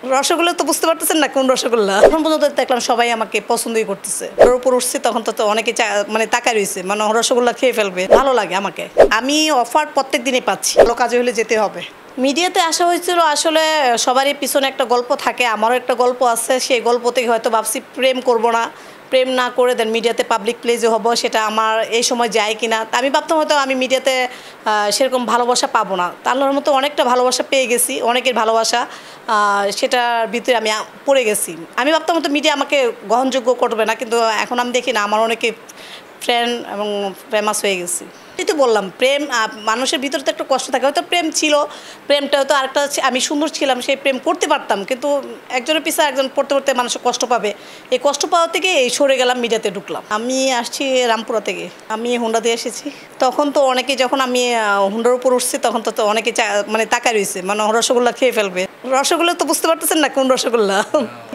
রসগোল্লা তো বুঝতে পারতেছেন না কোন রসগোল্লা। এখন পর্যন্ত দেখলাম সবাই আমাকে পছন্দই করতেছে। ওর উপর উঠছি তখন তো অনেকে মানে তাকায় রয়েছে, মানে রসগোল্লা খেয়ে ফেলবে। ভালো লাগে আমাকে। আমি অফার প্রত্যেক দিনই পাচ্ছি, ভালো কাজে হলে যেতে হবে। মিডিয়াতে আসা হয়েছিল আসলে সবারই পিছনে একটা গল্প থাকে, আমারও একটা গল্প আছে। সেই গল্প থেকে হয়তো ভাবছি প্রেম করব না, প্রেম না করে দেন মিডিয়াতে পাবলিক প্লেসে হব, সেটা আমার এই সময় যায় কিনা। তা আমি ভাবতাম হয়তো আমি মিডিয়াতে সেরকম ভালোবাসা পাবো না, আল্লাহর মতো অনেকটা ভালোবাসা পেয়ে গেছি, অনেকের ভালোবাসা, সেটার ভিতরে আমি পড়ে গেছি। আমি ভাবতাম হয়তো মিডিয়া আমাকে গ্রহণযোগ্য করবে না, কিন্তু এখন আমি দেখি না, আমার অনেকে ফ্রেন্ড এবং ফেমাস হয়ে গেছি। এই তো বললাম, প্রেম মানুষের ভিতরে তো একটা কষ্ট থাকে। হয়তো প্রেম ছিল, প্রেমটা হয়তো আরেকটা, আমি সুন্দর ছিলাম, সেই প্রেম করতে পারতাম, কিন্তু একজনের পিছনে একজন পড়তে পড়তে মানুষের কষ্ট পাবে, এই কষ্ট পাওয়া থেকে এই সরে গেলাম, মিডিয়াতে ঢুকলাম। আমি আসছি রামপুরা থেকে, আমি হুন্ডা দিয়ে এসেছি। তখন তো অনেকে, যখন আমি হুন্ডার উপর উঠছি তখন তো অনেকে মানে তাকায় রয়েছে, মানে রসগোল্লা খেয়ে ফেলবে। রসগোল্লা তো বুঝতে পারতেছেন না কোন রসগোল্লা।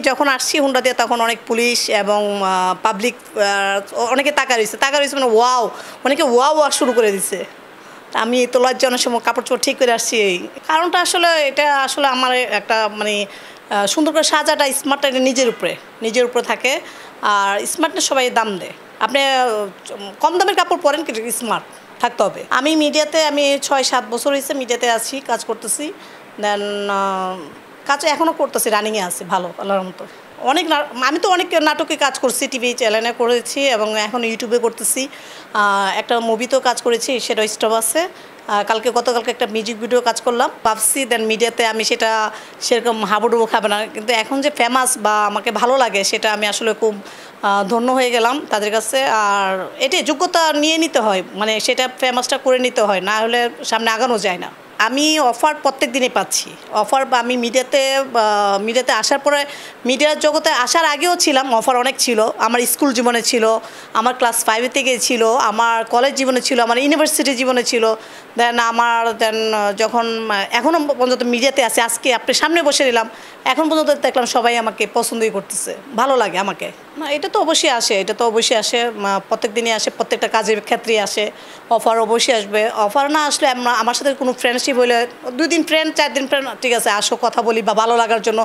যখন আসছি হুন্ডা দিয়ে তখন অনেক পুলিশ এবং পাবলিক অনেকে তাকা রয়েছে মানে ওয়াও, অনেকে ওয়াও শুরু করে দিছে। আমি তো লজ্জা, অনেক সময় কাপড় চোপড় ঠিক করে আসছি। এই কারণটা আসলে, এটা আসলে আমার একটা মানে সুন্দর করে সাজাটা, স্মার্টটা এটা নিজের উপরে থাকে। আর স্মার্টনেস সবাই দাম দেয়। আপনি কম দামের কাপড় পরেন, কিন্তু স্মার্ট থাকতে হবে। আমি মিডিয়াতে 6-7 বছর হয়েছে মিডিয়াতে আছি, কাজ করতেছি। দেন কাজ এখনও করতেছি, রানিংয়ে আছে, ভালো আল্লাহর মতো। আমি তো অনেক নাটকে কাজ করছি, টিভি চ্যানেলে করেছি এবং এখন ইউটিউবে করতেছি। একটা মুভিতেও কাজ করেছি, সেটা স্টপ আছে। গতকালকে একটা মিউজিক ভিডিও কাজ করলাম, ভাবছি দেন মিডিয়াতে আমি সেটা সেরকম হাবুডুবু খাবে না, কিন্তু এখন যে ফেমাস বা আমাকে ভালো লাগে, সেটা আমি আসলে খুব ধন্য হয়ে গেলাম তাদের কাছে। আর এটি যোগ্যতা নিয়ে নিতে হয়, মানে সেটা ফেমাসটা করে নিতে হয়, না হলে সামনে আগানো যায় না। আমি অফার প্রত্যেক দিনই পাচ্ছি। অফার আমি মিডিয়াতে আসার পরে, মিডিয়ার জগতে আসার আগেও ছিলাম, অফার অনেক ছিল। আমার স্কুল জীবনে ছিল, আমার ক্লাস 5 থেকে ছিল, আমার কলেজ জীবনে ছিল, আমার ইউনিভার্সিটি জীবনে ছিল। দেন যখন এখনও পর্যন্ত মিডিয়াতে আছে, আজকে আপনার সামনে বসে নিলাম, এখন পর্যন্ত দেখলাম সবাই আমাকে পছন্দই করতেছে, ভালো লাগে আমাকে। না, এটা তো অবশ্যই আসে, প্রত্যেক দিনই আসে, প্রত্যেকটা কাজের ক্ষেত্রেই আসে। অফার অবশ্যই আসবে। অফার না আসলে আমার সাথে কোনো ফ্রেন্ডশিপ হলে 2 দিন ফ্রেন্ড, 4 দিন ফ্রেন্ড, ঠিক আছে আসো কথা বলি, বা ভালো লাগার জন্য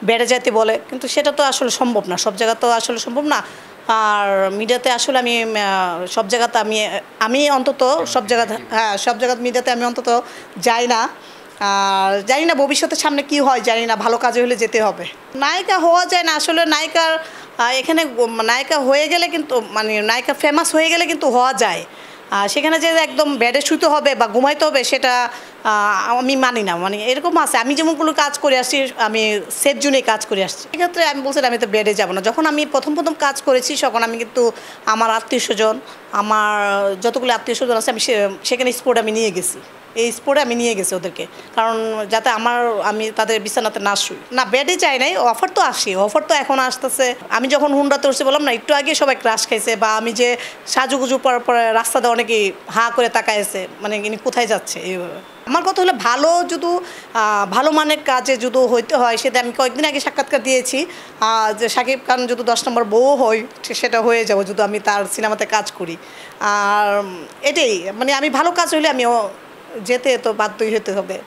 বেড়ে যাইতে বলে, কিন্তু সেটা তো আসলে সম্ভব না, সব জায়গা তো আসলে সম্ভব না। আর মিডিয়াতে আসলে আমি সব জায়গাতে আমি অন্তত সব জায়গাতে, সব জায়গাতে মিডিয়াতে আমি অন্তত যাই না। আর জানি না ভবিষ্যতে সামনে কি হয়, জানি না, ভালো কাজে হলে যেতে হবে। নায়িকা হওয়া যায় না আসলে, নায়িকার এখানে নায়িকা হয়ে গেলে কিন্তু, মানে নায়িকা ফেমাস হয়ে গেলে কিন্তু হওয়া যায়। সেখানে যে একদম বেডে শুতে হবে বা ঘুমাইতে হবে, সেটা আমি মানি না। মানে এরকম আছে, আমি যেমনগুলো কাজ করে আসছি, আমি সেফ জোনে কাজ করে আসছি, সেক্ষেত্রে আমি বলছি আমি তো বেডে যাবো না। যখন আমি প্রথম কাজ করেছি, তখন আমি কিন্তু আমার আত্মীয়স্বজন, আমার যতগুলো আত্মীয়স্বজন আছে, আমি সেখানে স্পোর্ট আমি নিয়ে গেছি। এই স্পোর্টে আমি নিয়ে গেছি ওদেরকে, কারণ যাতে আমি তাদের বিছানাতে না শুই। না, বেডে যাই নাই, অফার তো আসে, অফার তো এখন আসতেছে। আমি যখন হুন্ডাতে উঠছি, বললাম না একটু আগে সবাই ক্রাশ খাইছে, বা আমি যে সাজুগুজু পরার পরে রাস্তাতে অনেকেই হাঁ করে তাকাইছে, মানে ইনি কোথায় যাচ্ছে এইভাবে। আমার কথা হলো, ভালো মানের কাজে যদি হইতে হয়, সেটা আমি কয়েকদিন আগে সাক্ষাৎকার দিয়েছি, যে শাকিব খান যদি 10 নম্বর বউ হয়, সেটা হয়ে যাবো যদি আমি তার সিনেমাতে কাজ করি। আর এটাই, মানে আমি ভালো কাজ হইলে আমি যেতে তো বাধ্যই হতে হবে।